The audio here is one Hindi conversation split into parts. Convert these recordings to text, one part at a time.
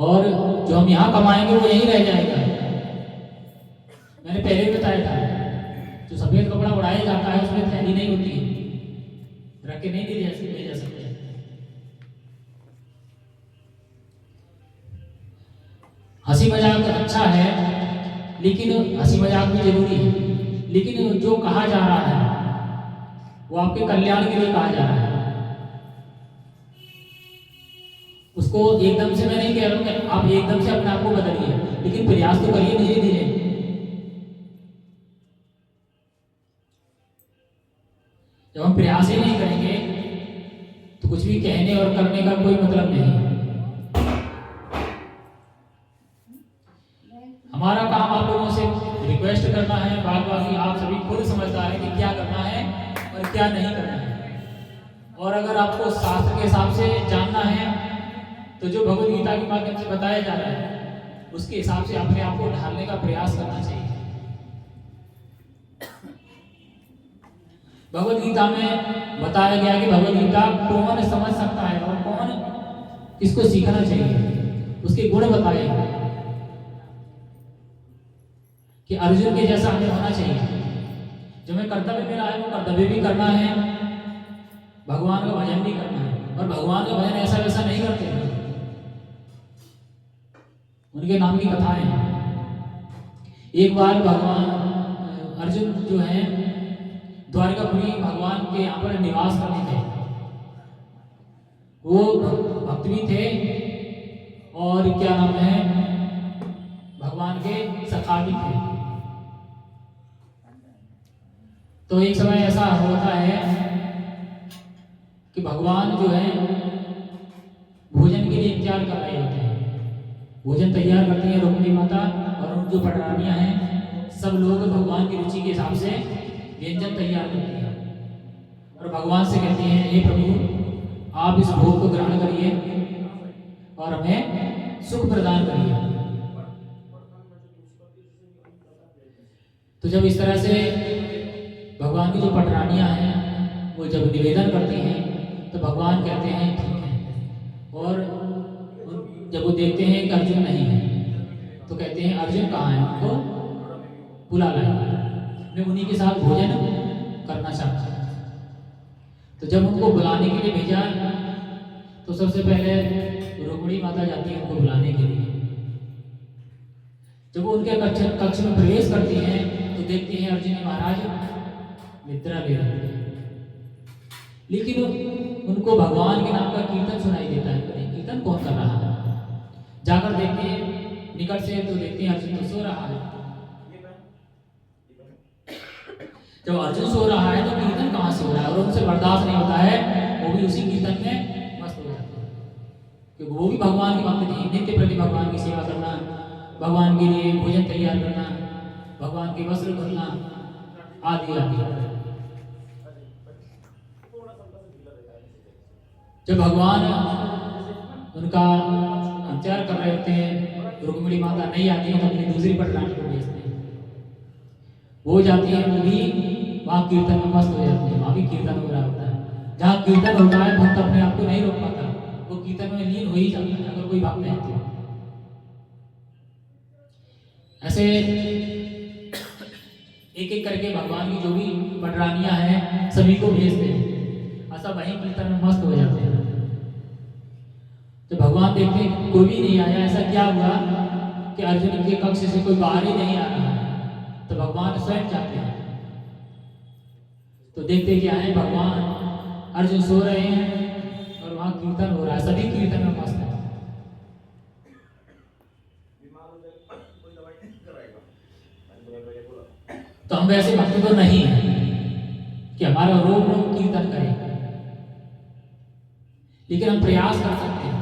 और जो हम यहाँ कमाएंगे वो यहीं रह जाएगा। मैंने पहले भी बताया था, जो सफेद कपड़ा उड़ाया जाता है उसमें थैली नहीं होती है, रख के नहीं ले जा सकते। हंसी मजाक अच्छा है, लेकिन हंसी मजाक भी जरूरी है, लेकिन जो कहा जा रहा है वो आपके कल्याण के लिए कहा जा रहा है। उसको एकदम से मैं नहीं कह रहा हूँ कि आप एकदम से अपने आप को बदलिए, लेकिन प्रयास तो करिए धीरे धीरे। जब हम प्रयास ही नहीं करेंगे तो कुछ भी कहने और करने का कोई मतलब नहीं है। हमारा काम आप लोगों से रिक्वेस्ट करना है, बाकी आप सभी खुद समझदार हैं कि क्या करना है और क्या नहीं करना है। और अगर आपको शास्त्र के हिसाब से जानना है तो जो भगवद गीता के माध्यम से बताया जा रहा है उसके हिसाब से अपने आप को ढालने का प्रयास करना चाहिए। भगवद गीता में बताया गया कि भगवद गीता कौन समझ सकता है और कौन इसको सीखना चाहिए, उसके गुण बताए कि अर्जुन के जैसा हमें होना चाहिए। जो हमें कर्तव्य मिला है वो कर्तव्य भी करना है, भगवान का भजन भी करना है। और भगवान का भजन ऐसा वैसा नहीं करते हैं, उनके नाम की कथाएं हैं। एक बार भगवान अर्जुन जो है द्वारिकापुरी भगवान के यहाँ पर निवास करने थे। वो भक्त भी थे और क्या नाम है भगवान के सखा भी थे। तो एक समय ऐसा होता है कि भगवान जो है भोजन के लिए इंतजार कर रहे होते हैं। भोजन तैयार करती है रुक्मिणी माता और उन जो पटरानियां हैं, सब लोग भगवान की रुचि के हिसाब से व्यंजन तैयार करती हैं और भगवान से कहती हैं, हे प्रभु आप इस भोग को ग्रहण करिए और हमें सुख प्रदान करिए। तो जब इस तरह से भगवान की जो पटरानियां हैं वो जब निवेदन करती हैं तो भगवान कहते हैं ठीक है। और जब वो देखते हैं कि अर्जुन नहीं है तो कहते हैं अर्जुन कहाँ है, उनको बुला लाए, मैं उन्हीं के साथ भोजन करना चाहता हूँ। तो जब उनको बुलाने के लिए भेजा तो सबसे पहले रुक्मिणी माता जाती है उनको बुलाने के लिए। जब वो उनके कक्ष में प्रवेश करती हैं तो देखती हैं अर्जुन महाराज निद्रा ले रहे हैं, लेकिन उनको भगवान के नाम का कीर्तन सुनाई देता है। कीर्तन कौन कर रहा है? जाकर देखते हैं निकट से तो देखते हैं अर्जुन तो सो रहा है। जब अर्जुन सो रहा है तो कीर्तन कहाँ से हो रहा है, और उनसे बर्दाश्त नहीं होता है, वो भी उसी कीर्तन में मस्त हो जाते हैं। क्योंकि वो भी भगवान की भक्त थी, नित्य प्रति भगवान की सेवा करना, भगवान के लिए भोजन तैयार करना, भगवान के वस्त्र धुलना आदि आदि। जब भगवान उनका इंतजार कर रहे होते हैं, रुक्मिणी माता नहीं आती है तो अपनी दूसरी पटरानी को भेजते हैं। वो जाती है, वो भी वहाँ कीर्तन में मस्त हो जाती है। वहाँ भी कीर्तन हो रहा होता है। जहाँ कीर्तन होता है भक्त अपने आप को नहीं रोक पाता, वो कीर्तन में लीन हो ही जाता है अगर कोई भक्त है तो। ऐसे एक एक करके भगवान की जो भी पटरानियां हैं सभी को भेजते हैं, ऐसा वहीं कीर्तन में मस्त हो जाते हैं। तो भगवान देखते हैं कोई भी नहीं आया, ऐसा क्या हुआ कि अर्जुन के कक्ष से कोई बाहर ही नहीं आ रहा है। तो भगवान स्वयं जाते हैं तो देखते क्या है, भगवान अर्जुन सो रहे हैं और वहां कीर्तन हो रहा है, सभी कीर्तन में मस्त है। तो हम वैसे भक्त तो नहीं है कि हमारा रोम रोम कीर्तन करे, लेकिन हम प्रयास कर सकते हैं।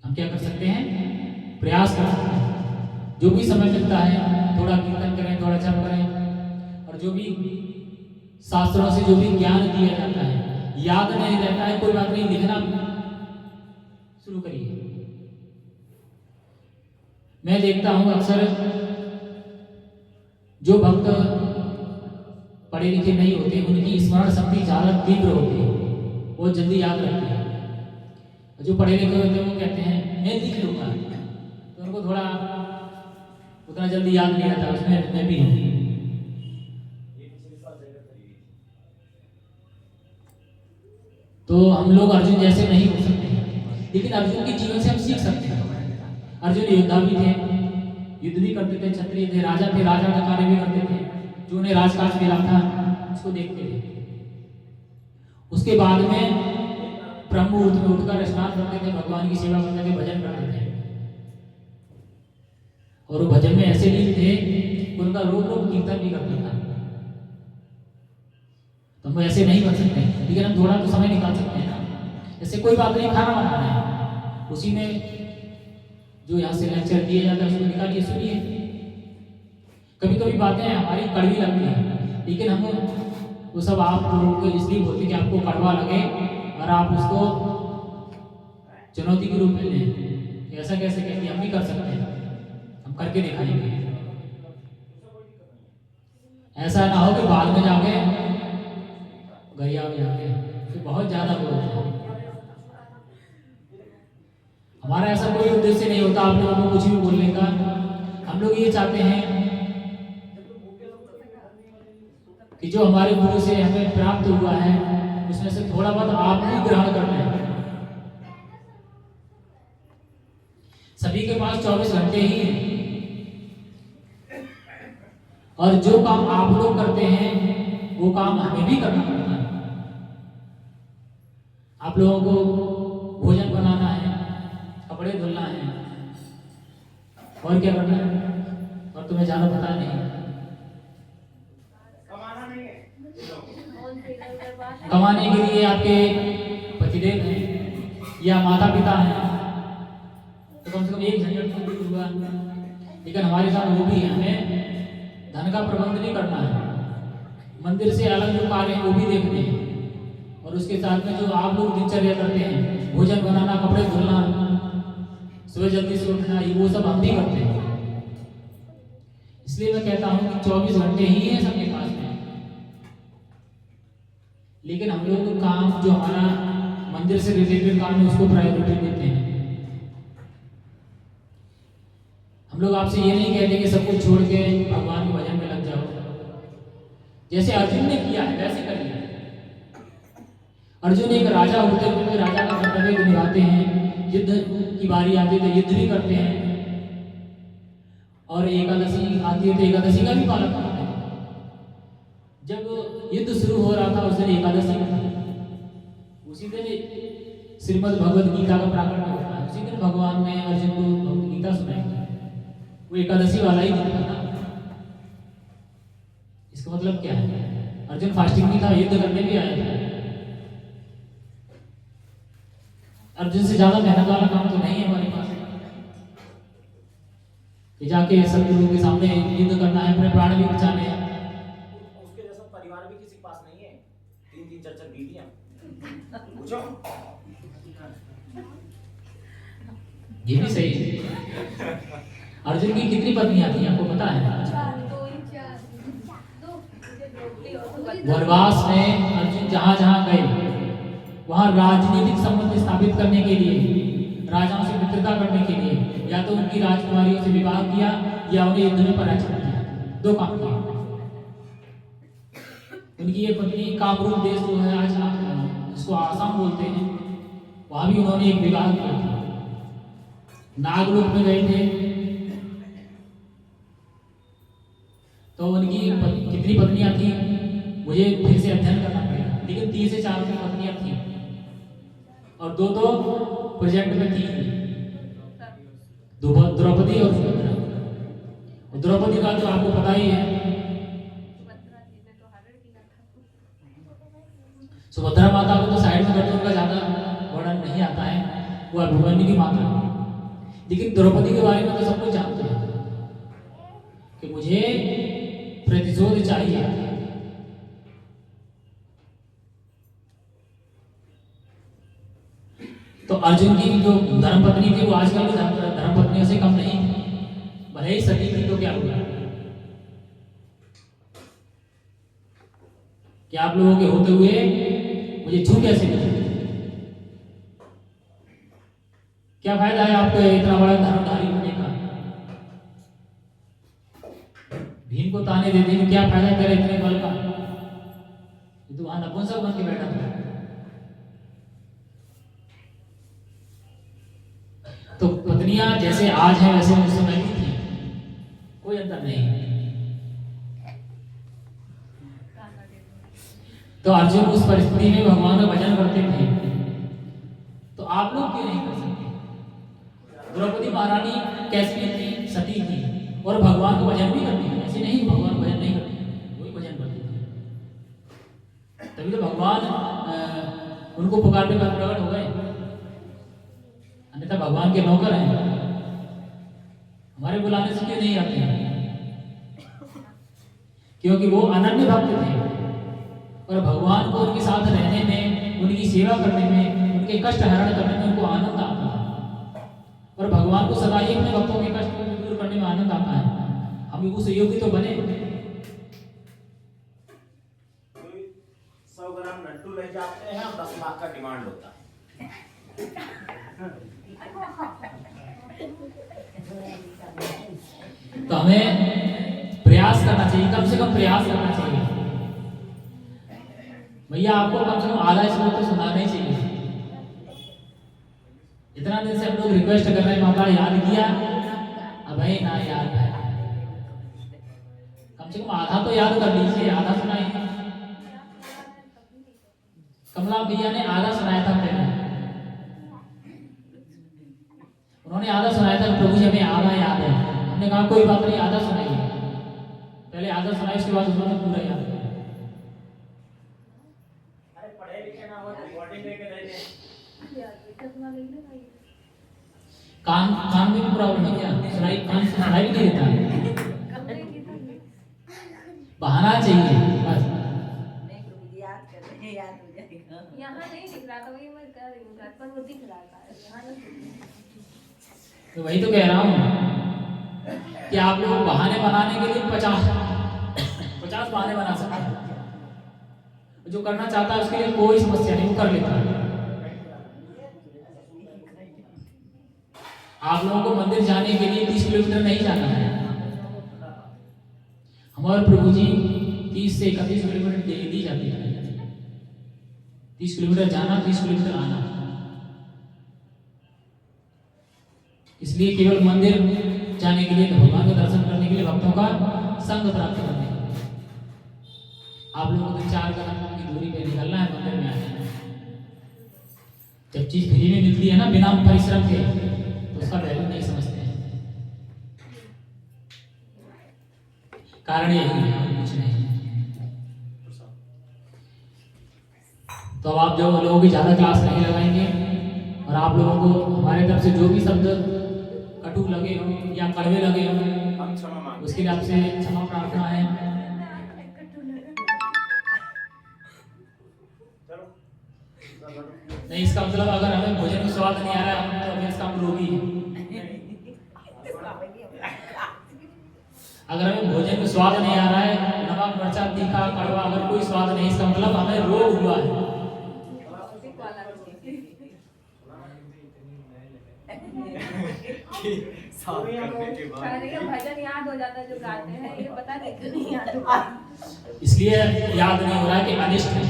हम क्या कर सकते हैं? प्रयास कर सकते हैं। जो भी समय मिलता है थोड़ा कीर्तन करें, थोड़ा जप करें, और जो भी शास्त्रों से जो भी ज्ञान दिया जाता है, याद नहीं रहता है कोई बात नहीं, लिखना शुरू करिए। मैं देखता हूं अक्सर जो भक्त पढ़े लिखे नहीं होते उनकी स्मरण शक्ति ज्यादा तीव्र होती है, वो जल्दी याद रखते हैं। जो पढ़े लिखे होते हैं वो कहते हैं मैं लिख लूँगा, तो उनको थोड़ा उतना जल्दी याद नहीं आता, उसमें मैं भी हूँ। तो हम लोग अर्जुन जैसे नहीं हो सकते, लेकिन अर्जुन के जीवन से हम सीख सकते हैं। अर्जुन योद्धा भी थे, युद्ध भी करते थे, क्षत्रिय थे, राजा थे, राजा का कार्य भी करते थे, जो उन्हें राजकाज मिला था उसको देखते थे। उसके बाद में ब्रह्म मुहूर्त में उठकर स्नान करते थे, भगवान की सेवा करते थे, भजन करते थे। और वो भजन में ऐसे लीन थे कि उनका रोज रोज कीर्तन भी करता था। तो हम ऐसे नहीं कर सकते, लेकिन हम थोड़ा तो समय निकाल सकते हैं ना। जैसे कोई बात नहीं, खाना बनाना है, उसी में जो यहाँ से लेक्चर दिए जाता है उसको निकालिए, सुनिए। कभी कभी बातें हमारी कड़वी लगती हैं, लेकिन हम वो सब आप लोगों को इसलिए बोलते कि आपको कड़वा लगे और आप उसको चुनौती के रूप में लें। ऐसा कैसे कहते, हम भी कर सकते हैं, हम करके दिखाएंगे। ऐसा ना हो कि बाद में जाके गैया में जाके तो बहुत ज़्यादा बोलते हैं। हमारा ऐसा कोई उद्देश्य नहीं होता आप लोगों को कुछ भी बोलने का। हम लोग ये चाहते हैं कि जो हमारे गुरु से हमें प्राप्त हुआ है उसमें से थोड़ा बहुत आप भी ग्रहण कर लें। सभी के पास 24 घंटे ही हैं, और जो काम आप लोग करते हैं वो काम हमें भी करना पड़ता है। आप लोगों को भोजन बनाना है, कपड़े धुलना है, और क्या करना है, और तुम्हें ज़्यादा पता नहीं। कमाने के लिए आपके पतिदेव हैं या माता पिता हैं, तो कम से कम एक झंझट तो दूर हुआ। लेकिन हमारे साथ वो भी है, हमें धन का प्रबंध नहीं करना है, मंदिर से अलग जो कार्य हैं वो भी देखते हैं, और उसके साथ में जो आप लोग दिनचर्या करते हैं, भोजन बनाना, कपड़े धुलना, सुबह जल्दी से उठना, ये वो सब हम भी करते हैं। इसलिए मैं कहता हूँ कि 24 घंटे ही है सबके पास में, लेकिन हम लोग काम जो हमारा मंदिर से रिलेटेड काम है उसको प्रायोरिटी देते हैं। हम लोग आपसे ये नहीं कहते कि सब कुछ छोड़ के भगवान के भजन में लग जाओ। जैसे अर्जुन ने किया है वैसे करिए। अर्जुन एक राजा होते हुए राजा का कर्तव्य निभाते हैं, युद्ध की बारी आती है तो युद्ध भी करते हैं, और एकादशी आती है तो एकादशी का भी पालन करते हैं। जब युद्ध शुरू हो रहा था उस दिन एकादशी था, उसी दिन श्रीमद् भगवद गीता का प्राकट्य होता है, उसी दिन भगवान ने अर्जुन को भगवद गीता सुनाई। वो एकादशी वाला ही दिन था। इसका मतलब क्या है, अर्जुन फास्टिंग भी था, युद्ध करने भी आया था। अर्जुन से ज्यादा मेहनत वाला काम तो नहीं है हमारे पास कि जाके सब लोगों के सामने युद्ध करना है, अपने प्राण भी बचाने हैं। उसके जैसा परिवार भी किसी के पास नहीं है, 3-3 4-4 बीवियां पूछो। ये भी सही है। अर्जुन की कितनी पत्नियां थी आपको पता है? वनवास में अर्जुन जहां जहां गए वहां राजनीतिक संबंध स्थापित करने के लिए, राजाओं से मित्रता करने के लिए, या तो उनकी राजकुमारियों से विवाह किया या उन्हें युद्ध में पराजित किया। 2 काम किए। उनकी ये पत्नी कामरूप देश जो है आज जिसको आसाम बोलते हैं, वहां भी उन्होंने एक विवाह किया था। नागलोक में गए थे तो उनकी कितनी पत्नियां थी मुझे फिर से अध्ययन करना पड़ेगा, लेकिन 3 से 4 की पत्नियां थी, और 2 प्रोजेक्ट में थी, द्रौपदी और सुभद्रा। द्रौपदी का तो आपको पता ही है, सुभद्रा माता को तो साइड में करके उनका ज्यादा वर्णन नहीं आता है, वो अभिमन्यु की माता है। लेकिन द्रौपदी के बारे में तो सब कुछ जानते हैं कि मुझे प्रतिशोध चाहिए। तो अर्जुन की जो धर्मपत्नी थी वो आजकल की धर्मपत्नियों से कम नहीं थी, भले ही सती थी तो क्या हुआ कि आप लोगों के होते हुए मुझे छू कैसे मिले। क्या फायदा है आपको इतना बड़ा धर्मधारी होने का? भीम को ताने देते हैं, क्या फायदा तेरे इतने बल का? ये तो वहां नपुंसक बन के बैठा था। तो पत्नियां जैसे आज हैं वैसे उस समय भी थी, कोई अंतर नहीं। तो अर्जुन उस परिस्थिति में भगवान का भजन करते थे, तो आप लोग क्यों नहीं कर सकते? द्रौपदी महारानी कैसी थी? सती थी, और भगवान को भजन भी करती थी। ऐसे नहीं भगवान को भजन नहीं करती, वही भजन करती थी। तभी तो भगवान उनको पुकारने पर प्रकट हो गए, अन्यथा भगवान के नौकर हैं, हमारे बुलाने से क्यों नहीं आते हैं? क्योंकि वो अनन्य भक्त थे, और भगवान को उनके साथ रहने में, उनकी सेवा करने में, उनके कष्ट हरण करने में उनको आनंद आता है, और भगवान को सदा ही अपने भक्तों के कष्ट को दूर करने में आनंद आता है। हम उस योग्य तो बने। 100 ग्राम लड्डू ले जाते हैं, 10 लाख का डिमांड होता है। तो हमें प्रयास करना चाहिए, कम से कम प्रयास करना चाहिए। भैया आपको कम से कम आधा श्लोक तो सुनाना ही चाहिए। इतना दिन से हम लोग रिक्वेस्ट कर रहे हैं, माता याद किया, अब भाई ना याद है, कम से कम आधा तो याद कर लीजिए, आधा सुनाइए। कमला भैया ने आधा सुनाया था पहले, उन्होंने आधा सुनाया था, प्रभु जी हमें आधा याद है। हमने कहा कोई बात नहीं, आधा सुनाइए। पहले आधा सुनाई, उसके बाद उन्होंने पूरा याद किया। अरे पढ़े लिखे ना हो, रिकॉर्डिंग लेके दे दे। कान में भी प्रॉब्लम है क्या? सुनाई, कान से सुनाई भी नहीं देता, बहाना चाहिए बस। यहाँ नहीं दिख रहा था, वही मैं कह रही हूँ, घर पर वो दिख रहा था, यहाँ नहीं। तो वही तो कह रहा हूँ कि आप लोग बहाने बनाने के लिए 50 बहाने बना सकते हैं। जो करना चाहता है उसके लिए कोई समस्या नहीं, वो कर लेता है। आप लोगों को मंदिर जाने के लिए 30 किलोमीटर नहीं जाना है। हमारे प्रभु जी 30 से 31 किलोमीटर डेली दी जाती है। 30 किलोमीटर जाना, 30 किलोमीटर आना। इसलिए केवल मंदिर जाने के लिए, भगवान का दर्शन करने के लिए, भक्तों का संग प्राप्त करने के लिए आप लोगों को 4 कदम की दूरी पे निकलना है, मंदिर में आना है। जब चीज फ्री में मिलती है ना, बिना परिश्रम के, तो उसका वैल्यू नहीं समझते हैं। कारण यही है, कुछ नहीं। तो अब आप जो लोगों की ज्यादा क्लास नहीं लगाएंगे, और आप लोगों को हमारे तरफ से जो भी शब्द कटु लगे हो या कड़वे लगे हो, हम क्षमा मांगते हैं। उसके लिए आपसे क्षमा प्रार्थना है। चलो नहीं, इसका मतलब अगर हमें भोजन में स्वाद नहीं आ रहा है, तो हमें इसका हम रोगी हैं। अगर हमें भोजन में स्वाद नहीं आ रहा है, नमक, मिर्चा, तीखा, कड़वा, अगर कोई स्वाद नहीं, इसका मतलब हमें रोग हुआ है। भजन याद हो जाता है जो गाते हैं, ये पता नहीं याद होता। इसलिए याद नहीं हो रहा कि अनिष्ट है।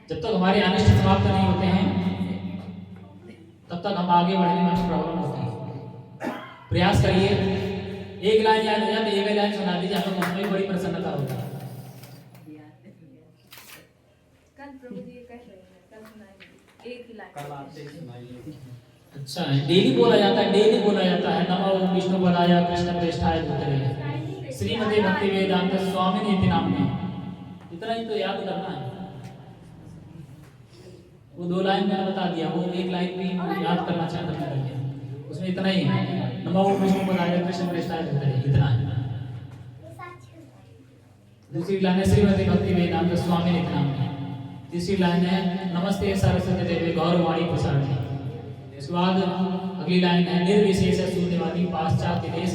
जब तक हमारे अनिष्ट समाप्त नहीं होते हैं, तब तक हम आगे बढ़ने में प्रॉब्लम होती है। प्रयास करिए, एक लाइन याद हो जाए तो एक लाइन सुना दीजिए, हमें मन में बड़ी प्रसन्नता होगी। कल प्रभु जी ये कह रहे हैं, कल सुनाएंगे एक ही लाइन। अच्छा है, डेली बोला जाता है, डेली बोला जाता है। नमो विष्णु पदाय कृष्ण प्रेष्ठाय भूतले श्रीमते भक्ति वेदांत स्वामिनी इति नाम्ने। इतना ही तो याद करना है। वो 2 लाइन मैंने बता दिया, वो 1 लाइन भी याद करना चाहता था, उसमें इतना ही है। नमो विष्णु पदाय कृष्ण प्रेष्ठाय भूतले, इतना है। दूसरी लाइन है श्रीमते भक्ति वेदांत स्वामिनी इति नाम्ने। तीसरी लाइन है नमस्ते सरस्वती देवी गौरवाणी प्रसारणी। इसके बाद अगली लाइन है निर्विशेष शून्यवादी पाश्चात्य देश